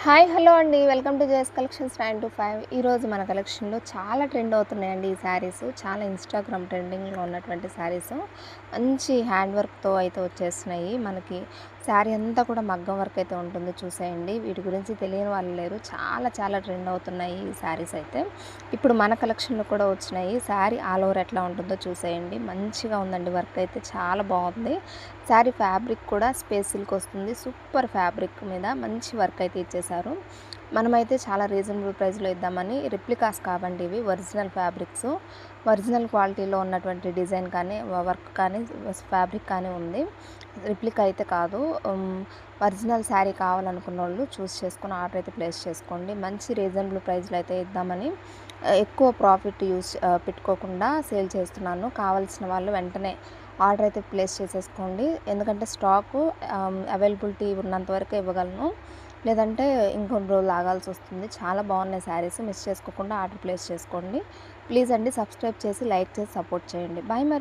Hi hello అండి. Welcome to JS collections 925. ఈరోజు మన కలెక్షన్లో చాలా ట్రెండ్ అవుతున్నాయండి ఈ శారీస్. చాలా ఇన్స్టాగ్రామ్ ట్రెండింగ్లో ఉన్నటువంటి శారీస్ మంచి హ్యాండ్ వర్క్తో అయితే వచ్చేస్తున్నాయి. మనకి శారీ అంతా కూడా మగ్గం వర్క్ అయితే ఉంటుంది, చూసేయండి. వీటి గురించి తెలియని వాళ్ళు లేరు. చాలా చాలా ట్రెండ్ అవుతున్నాయి ఈ శారీస్ అయితే. ఇప్పుడు మన కలెక్షన్లో కూడా వచ్చినాయి. శారీ ఆల్ ఓవర్ ఎట్లా ఉంటుందో చూసేయండి. మంచిగా ఉందండి, వర్క్ అయితే చాలా బాగుంది. శారీ ఫ్యాబ్రిక్ కూడా స్పేస్ సిల్క్ వస్తుంది. సూపర్ ఫ్యాబ్రిక్ మీద మంచి వర్క్ అయితే ఇచ్చేసారు. మనమైతే చాలా రీజనబుల్ ప్రైస్లో ఇద్దామని, రిప్లికాస్ కావండి ఇవి, ఒరిజినల్ ఫ్యాబ్రిక్స్. ఒరిజినల్ క్వాలిటీలో ఉన్నటువంటి డిజైన్ కానీ వర్క్ కానీ ఫ్యాబ్రిక్ కానీ ఉంది. రిప్లికా అయితే కాదు. ఒరిజినల్ శారీ కావాలనుకున్న వాళ్ళు చూస్ చేసుకొని ఆర్డర్ అయితే ప్లేస్ చేసుకోండి. మంచి రీజనబుల్ ప్రైస్లో అయితే ఇద్దామని ఎక్కువ ప్రాఫిట్ పెట్టుకోకుండా సేల్ చేస్తున్నాను. కావాల్సిన వాళ్ళు వెంటనే ఆర్డర్ అయితే ప్లేస్ చేసేసుకోండి. ఎందుకంటే స్టాకు అవైలబిలిటీ ఉన్నంత వరకు ఇవ్వగలను, లేదంటే ఇంకొన్ని రోజులు ఆగాల్సి వస్తుంది. చాలా బాగున్నాయి శారీస్, మిస్ చేసుకోకుండా ఆర్డర్ ప్లేస్ చేసుకోండి. ప్లీజ్ అండి, సబ్స్క్రైబ్ చేసి లైక్ చేసి సపోర్ట్ చేయండి. బాయ్ మరి.